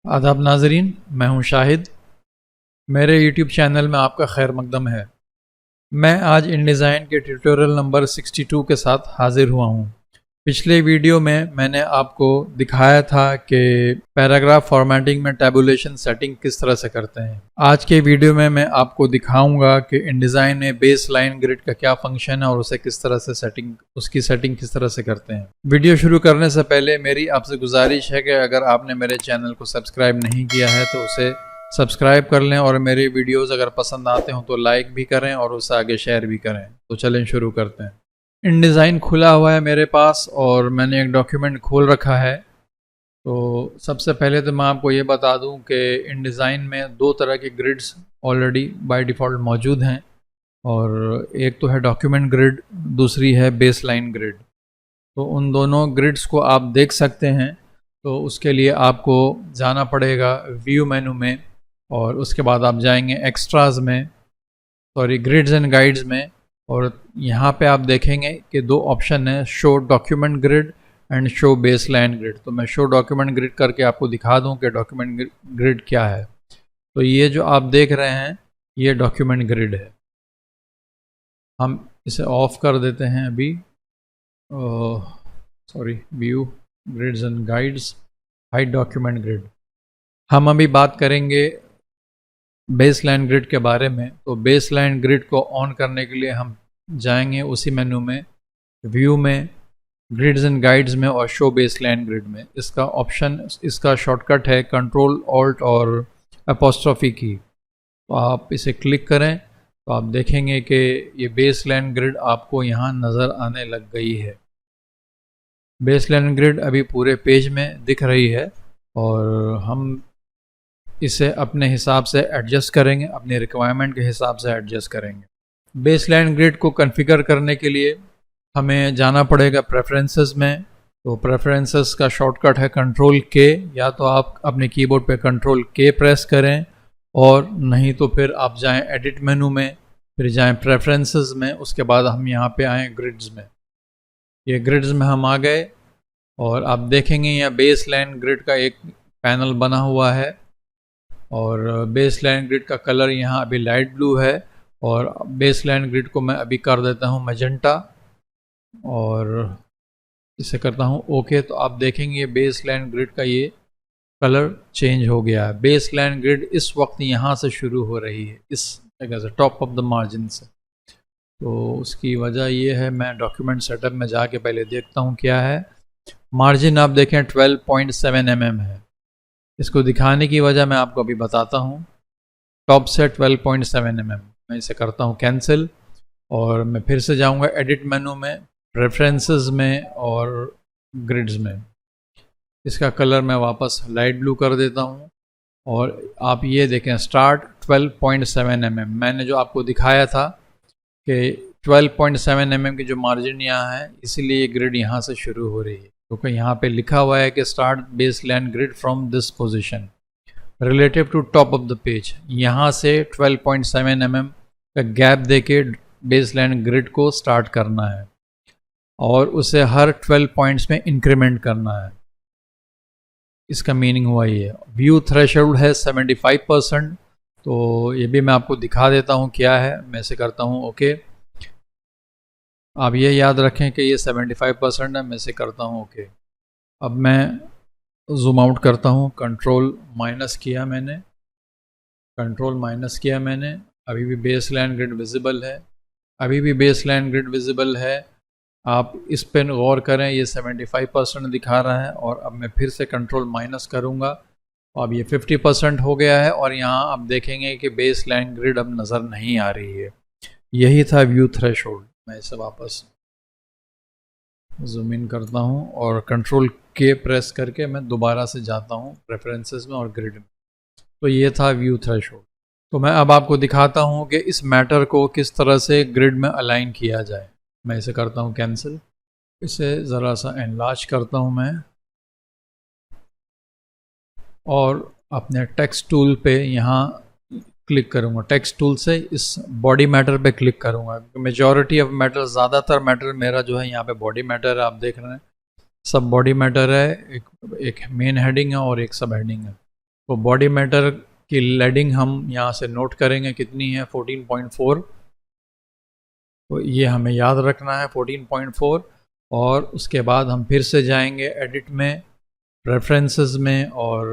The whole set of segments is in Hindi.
आदाब नाजरीन, मैं हूं शाहिद। मेरे YouTube चैनल में आपका खैर मकदम है। मैं आज InDesign के ट्यूटोरियल नंबर 62 के साथ हाजिर हुआ हूं। पिछले वीडियो में मैंने आपको दिखाया था कि पैराग्राफ फॉर्मेटिंग में टैबुलेशन सेटिंग किस तरह से करते हैं। आज के वीडियो में मैं आपको दिखाऊंगा कि InDesign में बेस लाइन ग्रिड का क्या फंक्शन है और उसे किस तरह से उसकी सेटिंग किस तरह से करते हैं। वीडियो शुरू करने से पहले मेरी आपसे गुजारिश है कि अगर आपने मेरे चैनल को सब्सक्राइब नहीं किया है तो उसे सब्सक्राइब कर लें और मेरे वीडियोस अगर पसंद आते हो तो लाइक भी करें और उसे आगे शेयर भी करें। तो चलें शुरू करते हैं। InDesign खुला हुआ है मेरे पास और मैंने एक डॉक्यूमेंट खोल रखा है। तो सबसे पहले तो मैं आपको ये बता दूं कि InDesign में दो तरह के ग्रिड्स ऑलरेडी बाय डिफ़ॉल्ट मौजूद हैं और एक तो है डॉक्यूमेंट ग्रिड, दूसरी है बेस लाइन ग्रिड। तो उन दोनों ग्रिड्स को आप देख सकते हैं। तो उसके लिए आपको जाना पड़ेगा व्यू मेनू में और उसके बाद आप जाएंगे एक्स्ट्राज में, ग्रिड्स एंड गाइड्स में, और यहाँ पे आप देखेंगे कि दो ऑप्शन है, show document grid and show base line grid. तो मैं शो डॉक्यूमेंट ग्रिड करके आपको दिखा दूँ कि डॉक्यूमेंट ग्रिड क्या है। तो ये जो आप देख रहे हैं ये डॉक्यूमेंट ग्रिड है। हम इसे ऑफ कर देते हैं अभी। View grids and guides, hide document grid. हम अभी बात करेंगे बेस लाइन ग्रिड के बारे में। तो बेस लाइन ग्रिड को ऑन करने के लिए हम जाएंगे उसी मेनू में, व्यू में, ग्रिड्स एंड गाइड्स में और शो बेस लाइन ग्रिड में। इसका शॉर्टकट है कंट्रोल ऑल्ट और अपोस्ट्रोफी की। तो आप इसे क्लिक करें तो आप देखेंगे कि ये बेस लाइन ग्रिड आपको यहाँ नज़र आने लग गई है। बेस लाइन ग्रिड अभी पूरे पेज में दिख रही है और हम इसे अपने हिसाब से एडजस्ट करेंगे, अपने रिक्वायरमेंट के हिसाब से एडजस्ट करेंगे। बेस लाइन ग्रिड को कॉन्फ़िगर करने के लिए हमें जाना पड़ेगा प्रेफरेंसेस में। तो प्रेफरेंसेस का शॉर्टकट है कंट्रोल के, या तो आप अपने कीबोर्ड पे कंट्रोल के प्रेस करें और नहीं तो फिर आप जाएं एडिट मेनू में, फिर जाएं प्रेफरेंसेस में, उसके बाद हम यहाँ पे आएँ ग्रिड्स में। ये ग्रिड्स में हम आ गए और आप देखेंगे यहाँ बेस लाइन ग्रिड का एक पैनल बना हुआ है और बेस लाइन ग्रिड का कलर यहाँ अभी लाइट ब्लू है और बेस लाइन ग्रिड को मैं अभी कर देता हूँ मैजेंटा और इसे करता हूँ ओके। तो आप देखेंगे बेस लाइन ग्रिड का ये कलर चेंज हो गया है। बेस लाइन ग्रिड इस वक्त यहाँ से शुरू हो रही है, इस जगह से, टॉप ऑफ द मार्जिन से। तो उसकी वजह ये है, मैं डॉक्यूमेंट सेटअप में जाके पहले देखता हूँ क्या है। मार्जिन आप देखें 12.7 mm है। इसको दिखाने की वजह मैं आपको अभी बताता हूँ। टॉप से 12.7 mm, मैं इसे करता हूँ कैंसिल और मैं फिर से जाऊँगा एडिट मेनू में, प्रेफरेंसेस में और ग्रिड्स में। इसका कलर मैं वापस लाइट ब्लू कर देता हूँ और आप ये देखें स्टार्ट 12.7 mm। मैंने जो आपको दिखाया था कि 12.7 mm की जो मार्जिन यहाँ है, इसीलिए ये ग्रिड यहाँ से शुरू हो रही है, क्योंकि यहाँ पे लिखा हुआ है कि start baseline grid from this position relative to top of the page. यहाँ से 12.7 mm का गैप देके बेस लाइन ग्रिड को स्टार्ट करना है और उसे हर 12 पॉइंट्स में इंक्रीमेंट करना है। इसका मीनिंग हुआ ये। व्यू थ्रेशोल्ड है 75%। तो ये भी मैं आपको दिखा देता हूँ क्या है। मैं इसे करता हूँ ओके। आप ये याद रखें कि ये 75% है। मैं इसे करता हूँ ओके। अब मैं जूम आउट करता हूँ, कंट्रोल माइनस किया मैंने, अभी भी बेस लाइन ग्रिड विजिबल है, आप इस पर गौर करें, ये 75% दिखा रहा है और अब मैं फिर से कंट्रोल माइनस करूँगा तो अब ये 50% हो गया है और यहाँ आप देखेंगे कि बेस लाइन ग्रिड अब नज़र नहीं आ रही है। यही था व्यू थ्रेशोल्ड। मैं इसे वापस जूम इन करता हूँ और कंट्रोल के प्रेस करके मैं दोबारा से जाता हूँ प्रेफरेंसेस में और ग्रिड में। तो ये था व्यू थ्रेशोल्ड। तो मैं अब आपको दिखाता हूँ कि इस मैटर को किस तरह से ग्रिड में अलाइन किया जाए। मैं इसे करता हूँ कैंसिल, इसे ज़रा सा एनलार्ज करता हूँ मैं और अपने टेक्स्ट टूल पे यहाँ क्लिक करूँगा। टेक्स्ट टूल से इस बॉडी मैटर पे क्लिक करूँगा। मेजॉरिटी ऑफ मैटर, ज़्यादातर मैटर मेरा जो है यहाँ पे बॉडी मैटर है। आप देख रहे हैं सब बॉडी मैटर है। एक मेन हेडिंग है और एक सब हेडिंग है। तो बॉडी मैटर की लेडिंग हम यहाँ से नोट करेंगे कितनी है, 14.4। तो ये हमें याद रखना है 14.4। और उसके बाद हम फिर से जाएंगे एडिट में, प्रेफरेंसेस में और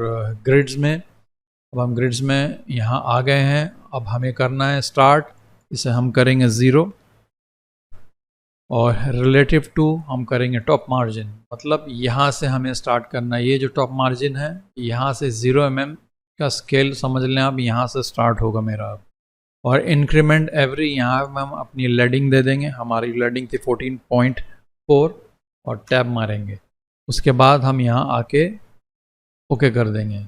ग्रिड्स में। अब हम ग्रिड्स में यहाँ आ गए हैं। अब हमें करना है स्टार्ट, इसे हम करेंगे 0 और रिलेटिव टू हम करेंगे टॉप मार्जिन। मतलब यहाँ से हमें स्टार्ट करना है। ये जो टॉप मार्जिन है यहाँ से 0 mm का स्केल समझ लें आप, यहाँ से स्टार्ट होगा मेरा। और इंक्रीमेंट एवरी यहाँ हम अपनी लेडिंग दे देंगे। हमारी लेडिंग थी 14.4 और टैब मारेंगे। उसके बाद हम यहाँ आके ओके कर देंगे।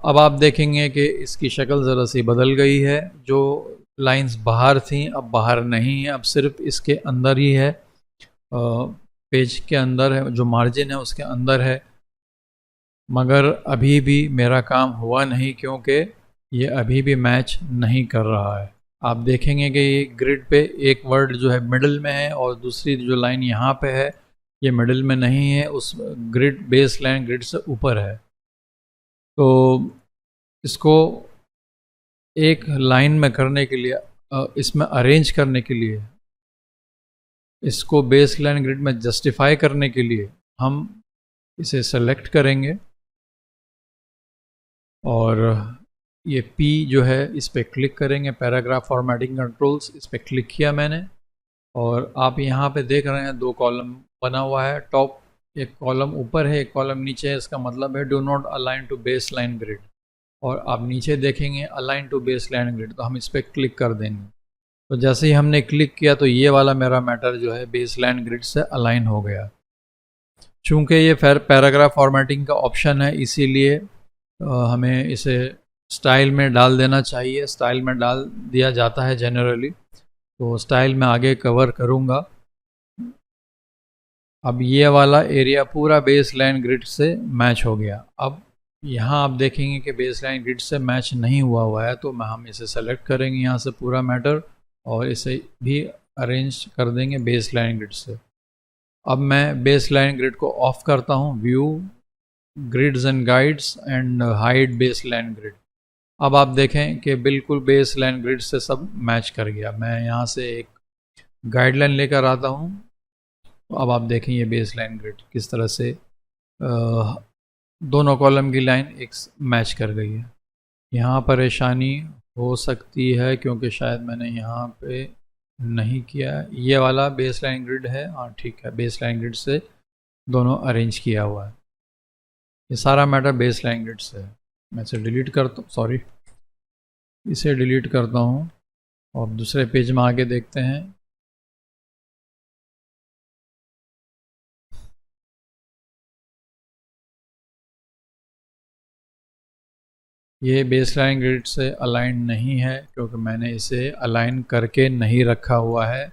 अब आप देखेंगे कि इसकी शक्ल ज़रा सी बदल गई है। जो लाइंस बाहर थी अब बाहर नहीं है, अब सिर्फ इसके अंदर ही है, पेज के अंदर है, जो मार्जिन है उसके अंदर है। मगर अभी भी मेरा काम हुआ नहीं, क्योंकि ये अभी भी मैच नहीं कर रहा है। आप देखेंगे कि ये ग्रिड पे एक वर्ड जो है मिडिल में है और दूसरी जो लाइन यहाँ पे है ये मिडिल में नहीं है, उस ग्रिड बेस लाइन ग्रिड से ऊपर है। तो इसको एक लाइन में करने के लिए, इसमें अरेंज करने के लिए, इसको बेस लाइन ग्रिड में जस्टिफाई करने के लिए हम इसे सेलेक्ट करेंगे और ये P जो है इस पर क्लिक करेंगे, पैराग्राफ फॉर्मेटिंग कंट्रोल्स, इस पर क्लिक किया मैंने। और आप यहाँ पे देख रहे हैं 2 कॉलम बना हुआ है। टॉप एक कॉलम ऊपर है, एक कॉलम नीचे है। इसका मतलब है do not align to baseline grid. और आप नीचे देखेंगे align to baseline grid, तो हम इस पर क्लिक कर देंगे। तो जैसे ही हमने क्लिक किया तो ये वाला मेरा मैटर जो है बेस लाइन ग्रिड से अलाइन हो गया। चूँकि ये पैराग्राफ फॉर्मेटिंग का ऑप्शन है, इसीलिए हमें इसे स्टाइल में डाल देना चाहिए। स्टाइल में डाल दिया जाता है जनरली, तो स्टाइल में आगे कवर करूँगा। अब ये वाला एरिया पूरा बेस लाइन ग्रिड से मैच हो गया। अब यहाँ आप देखेंगे कि बेस लाइन ग्रिड से मैच नहीं हुआ है, तो हम इसे सेलेक्ट करेंगे यहाँ से पूरा मैटर और इसे भी अरेंज कर देंगे बेस लाइन ग्रिड से। अब मैं बेस लाइन ग्रिड को ऑफ करता हूँ, view grids and guides and hide base line grid. अब आप देखें कि बिल्कुल बेस लाइन ग्रिड से सब मैच कर गया। मैं यहाँ से एक गाइडलाइन लेकर आता हूँ, तो अब आप देखें ये बेस लाइन ग्रिड किस तरह से दोनों कॉलम की लाइन एक मैच कर गई है। यहाँ परेशानी हो सकती है क्योंकि शायद मैंने यहाँ पे नहीं किया। ये वाला बेस लाइन ग्रिड है, हाँ ठीक है, बेस लाइन ग्रिड से दोनों अरेंज किया हुआ है। ये सारा मैटर बेस लाइन ग्रिड से है। मैं इसे डिलीट करता हूँ, सॉरी, इसे डिलीट करता हूँ और दूसरे पेज में आगे देखते हैं। ये बेस लाइन ग्रिड से अलाइन नहीं है क्योंकि मैंने इसे अलाइन करके नहीं रखा हुआ है।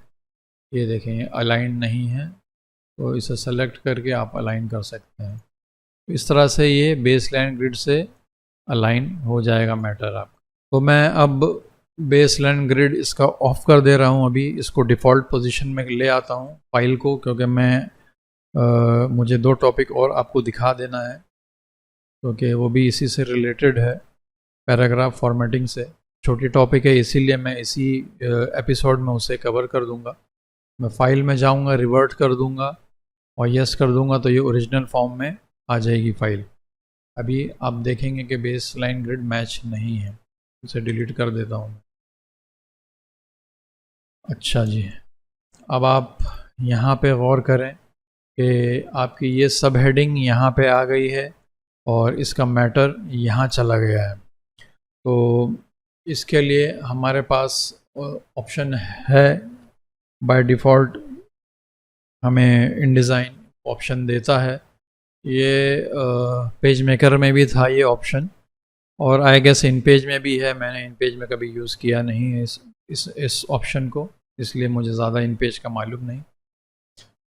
ये देखें अलाइन नहीं है, तो इसे सेलेक्ट करके आप अलाइन कर सकते हैं। इस तरह से ये बेस लाइन ग्रिड से अलाइन हो जाएगा मैटर आपका। तो मैं अब बेस लाइन ग्रिड इसका ऑफ कर दे रहा हूँ। अभी इसको डिफ़ॉल्ट पोजीशन में ले आता हूँ फाइल को, क्योंकि मुझे 2 टॉपिक और आपको दिखा देना है, क्योंकि वो भी इसी से रिलेटेड है, पैराग्राफ फॉर्मेटिंग से। छोटी टॉपिक है इसीलिए मैं इसी एपिसोड में उसे कवर कर दूंगा। मैं फाइल में जाऊंगा, रिवर्ट कर दूंगा और यस कर दूंगा, तो ये ओरिजिनल फॉर्म में आ जाएगी फाइल। अभी आप देखेंगे कि बेस लाइन ग्रिड मैच नहीं है, इसे डिलीट कर देता हूँ। अच्छा जी, अब आप यहाँ पे गौर करें कि आपकी ये सब हेडिंग यहाँ पे आ गई है और इसका मैटर यहाँ चला गया है। तो इसके लिए हमारे पास ऑप्शन है, बाय डिफ़ॉल्ट हमें इनडिज़ाइन ऑप्शन देता है। ये पेज मेकर में भी था ये ऑप्शन, और आई गेस इन पेज में भी है। मैंने इन पेज में कभी यूज़ किया नहीं है इस ऑप्शन को, इसलिए मुझे ज़्यादा इन पेज का मालूम नहीं।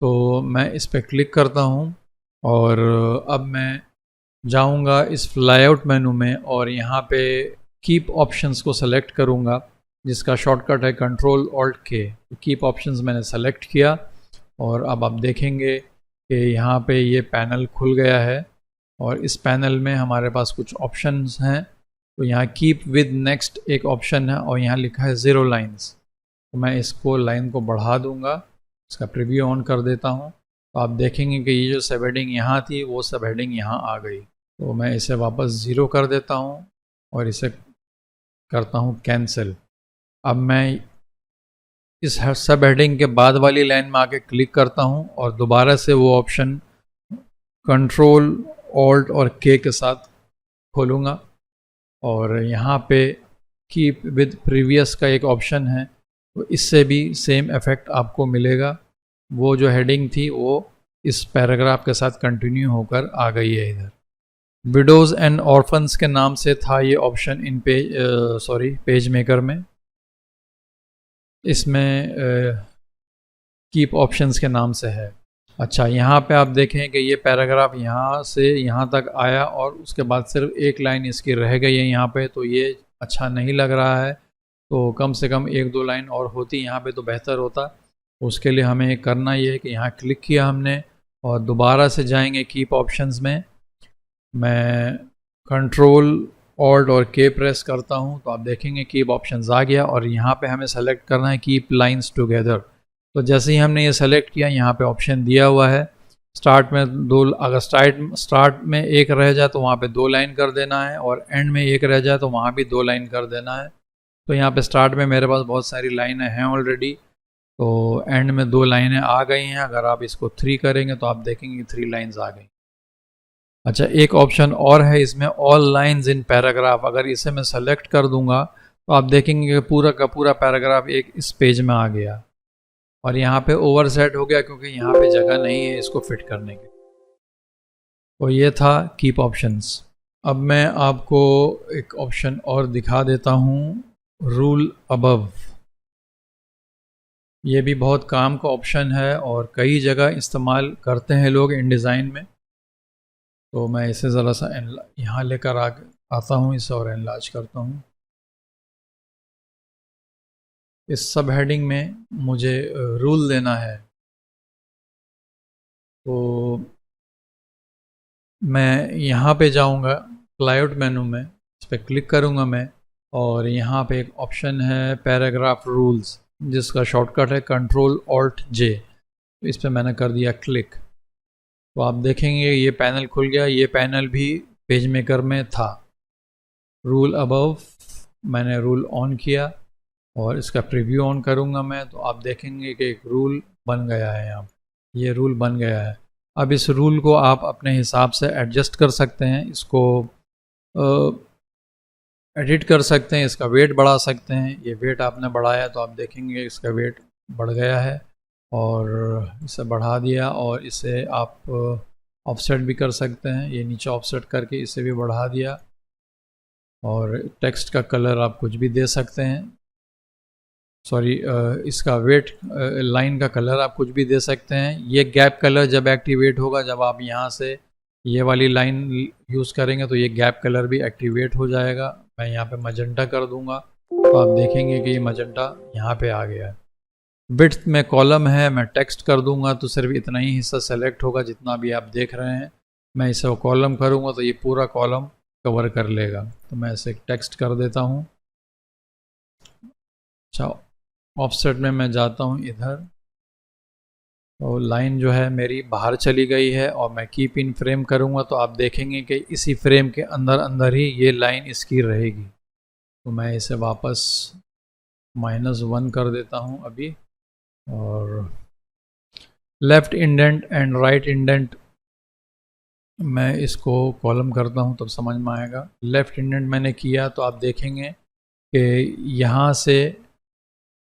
तो मैं इस पर क्लिक करता हूँ और अब मैं जाऊँगा इस फ्लाईआउट मेनू में और यहाँ पे कीप ऑप्शंस को सेलेक्ट करूँगा, जिसका शॉर्टकट है कंट्रोल ऑल्ट के। कीप ऑप्शंस मैंने सेलेक्ट किया और अब आप देखेंगे कि यहाँ पे ये पैनल खुल गया है और इस पैनल में हमारे पास कुछ ऑप्शंस हैं। तो यहाँ कीप विद नेक्स्ट एक ऑप्शन है और यहाँ लिखा है 0 लाइन्स। तो मैं इसको लाइन को बढ़ा दूंगा, इसका प्रीव्यू ऑन कर देता हूँ। तो आप देखेंगे कि ये जो सब हेडिंग यहाँ थी वो सब हेडिंग यहाँ आ गई। तो मैं इसे वापस 0 कर देता हूँ और इसे करता हूँ कैंसिल। अब मैं इस सब हेडिंग के बाद वाली लाइन में आके क्लिक करता हूँ और दोबारा से वो ऑप्शन कंट्रोल ऑल्ट और के के साथ खोलूँगा और यहाँ पे कीप विद प्रीवियस का एक ऑप्शन है, तो इससे भी सेम इफ़ेक्ट आपको मिलेगा। वो जो हेडिंग थी वो इस पैराग्राफ के साथ कंटिन्यू होकर आ गई है इधर। विडोज़ एंड ऑर्फन्स के नाम से था ये ऑप्शन इन पेज मेकर में। इसमें कीप ऑप्शंस के नाम से है। अच्छा, यहाँ पे आप देखें कि ये पैराग्राफ यहाँ से यहाँ तक आया और उसके बाद सिर्फ एक लाइन इसकी रह गई है यहाँ पे, तो ये अच्छा नहीं लग रहा है। तो कम से कम 1-2 लाइन और होती यहाँ पे तो बेहतर होता। उसके लिए हमें करना ये है कि यहाँ क्लिक किया हमने और दोबारा से जाएंगे कीप ऑप्शंस में। मैं कंट्रोल ऑल्ट और के प्रेस करता हूँ तो आप देखेंगे कीप ऑप्शंस आ गया और यहाँ पे हमें सेलेक्ट करना है कीप लाइंस टुगेदर। तो जैसे ही हमने ये सेलेक्ट किया, यहाँ पे ऑप्शन दिया हुआ है स्टार्ट में 2, अगर स्टार्ट में 1 रह जाए तो वहाँ पे 2 लाइन कर देना है और एंड में 1 रह जाए तो वहाँ भी 2 लाइन कर देना है। तो यहाँ पे स्टार्ट में मेरे पास बहुत सारी लाइनें हैं ऑलरेडी, तो एंड में 2 लाइनें आ गई हैं। अगर आप इसको 3 करेंगे तो आप देखेंगे 3 लाइन्स आ गई। अच्छा, एक ऑप्शन और है इसमें, ऑल लाइन्स इन पैराग्राफ। अगर इसे मैं सेलेक्ट कर दूंगा तो आप देखेंगे कि पूरा का पूरा पैराग्राफ एक इस पेज में आ गया और यहाँ पे ओवरसेट हो गया क्योंकि यहाँ पे जगह नहीं है इसको फिट करने की। तो ये था कीप ऑप्शंस। अब मैं आपको एक ऑप्शन और दिखा देता हूँ, रूल अबव। ये भी बहुत काम का ऑप्शन है और कई जगह इस्तेमाल करते हैं लोग इन डिज़ाइन में। तो मैं इसे ज़रा सा यहाँ लेकर आता हूँ इसे और एनलार्ज करता हूँ। इस सब हेडिंग में मुझे रूल देना है, तो मैं यहाँ पे जाऊँगा लेआउट मेनू में, इस पर क्लिक करूँगा मैं और यहाँ पे एक ऑप्शन है पैराग्राफ रूल्स जिसका शॉर्टकट है कंट्रोल ऑल्ट जे। तो इस पर मैंने कर दिया क्लिक। तो आप देखेंगे ये पैनल खुल गया। ये पैनल भी पेज मेकर में था। रूल अबव, मैंने रूल ऑन किया और इसका प्रीव्यू ऑन करूँगा मैं, तो आप देखेंगे कि एक रूल बन गया है। यहाँ ये रूल बन गया है। अब इस रूल को आप अपने हिसाब से एडजस्ट कर सकते हैं, इसको एडिट कर सकते हैं, इसका वेट बढ़ा सकते हैं। ये वेट आपने बढ़ाया तो आप देखेंगे इसका वेट बढ़ गया है और इसे बढ़ा दिया और इसे आप ऑफसेट भी कर सकते हैं। ये नीचे ऑफसेट करके इसे भी बढ़ा दिया और टेक्स्ट का कलर आप कुछ भी दे सकते हैं। सॉरी, इसका वेट लाइन का कलर आप कुछ भी दे सकते हैं। ये गैप कलर जब एक्टिवेट होगा, जब आप यहाँ से ये वाली लाइन यूज़ करेंगे तो ये गैप कलर भी एक्टिवेट हो जाएगा। मैं यहाँ पे मजेंटा कर दूंगा तो आप देखेंगे कि ये मजेंटा यहाँ पे आ गया है। विड्थ में कॉलम है, मैं टेक्स्ट कर दूंगा तो सिर्फ इतना ही हिस्सा सेलेक्ट होगा जितना भी आप देख रहे हैं। मैं इसे कॉलम करूँगा तो ये पूरा कॉलम कवर कर लेगा। तो मैं इसे टेक्स्ट कर देता हूँ। अच्छा, ऑफसेट में मैं जाता हूँ इधर, तो लाइन जो है मेरी बाहर चली गई है और मैं कीप इन फ्रेम करूँगा तो आप देखेंगे कि इसी फ्रेम के अंदर अंदर ही ये लाइन इसकी रहेगी। तो मैं इसे वापस -1 कर देता हूँ अभी और left indent and right indent मैं इसको कॉलम करता हूँ तब समझ में आएगा। लेफ़्ट इंडेंट मैंने किया तो आप देखेंगे कि यहाँ से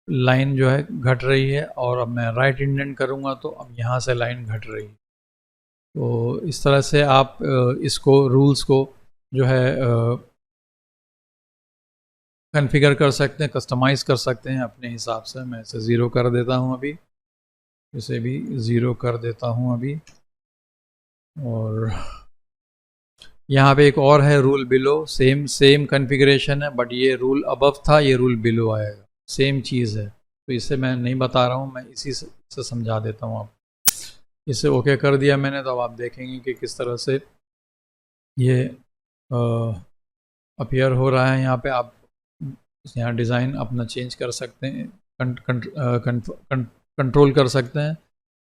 लाइन जो है घट रही है और अब मैं राइट इंडेंट करूँगा तो अब यहाँ से लाइन घट रही है। तो इस तरह से आप इसको रूल्स को जो है कॉन्फ़िगर कर सकते हैं, कस्टमाइज़ कर सकते हैं अपने हिसाब से। मैं इसे 0 कर देता हूँ अभी, इसे भी 0 कर देता हूँ अभी। और यहाँ पे एक और है रूल बिलो, सेम कॉन्फ़िगरेशन है बट ये रूल अबव था, ये रूल बिलो आएगा, सेम चीज़ है। तो इसे मैं नहीं बता रहा हूँ, मैं इसी से समझा देता हूँ। आप इसे ओके कर दिया मैंने तो अब आप देखेंगे कि किस तरह से ये अपीयर हो रहा है यहाँ पे। आप यहाँ डिज़ाइन अपना चेंज कर सकते हैं, कंट्रोल कर सकते हैं।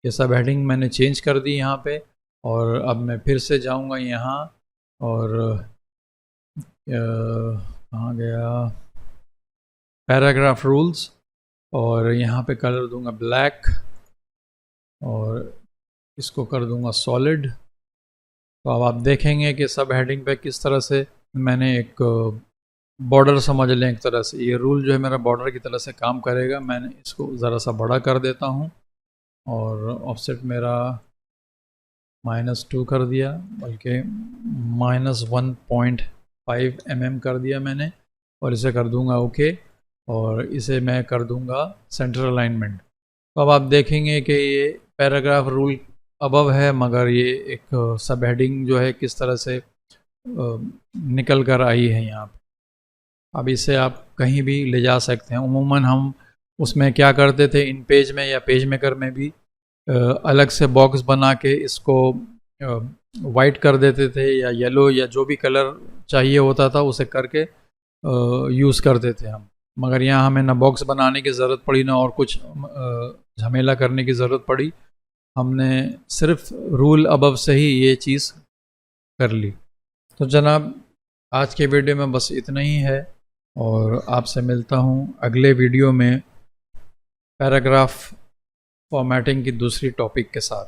ये सब हेडिंग मैंने चेंज कर दी यहाँ पे। और अब मैं फिर से जाऊँगा यहाँ और कहाँ गया, पैराग्राफ रूल्स, और यहाँ पे कलर दूंगा ब्लैक और इसको कर दूंगा सॉलिड। तो अब आप देखेंगे कि सब हेडिंग पे किस तरह से मैंने एक बॉर्डर समझ लें एक तरह से। ये रूल जो है मेरा बॉर्डर की तरह से काम करेगा। मैंने इसको ज़रा सा बड़ा कर देता हूँ और ऑफसेट मेरा -2 कर दिया, बल्कि -1.5 mm कर दिया मैंने, और इसे कर दूंगा ओके। और इसे मैं कर दूंगा सेंटर अलाइनमेंट। तो अब आप देखेंगे कि ये पैराग्राफ रूल अबव है, मगर ये एक सब हेडिंग जो है किस तरह से निकल कर आई है यहाँ पे। अब इसे आप कहीं भी ले जा सकते हैं। उमूमन हम उसमें क्या करते थे, इन पेज में या पेज मेकर में भी अलग से बॉक्स बना के इसको वाइट कर देते थे, या येलो, या जो भी कलर चाहिए होता था उसे करके यूज़ करते थे हम। मगर यहाँ हमें ना बॉक्स बनाने की ज़रूरत पड़ी, ना और कुछ झमेला करने की ज़रूरत पड़ी। हमने सिर्फ रूल अबव से ही ये चीज़ कर ली। तो जनाब, आज के वीडियो में बस इतना ही है, और आपसे मिलता हूँ अगले वीडियो में पैराग्राफ फॉर्मेटिंग की दूसरी टॉपिक के साथ।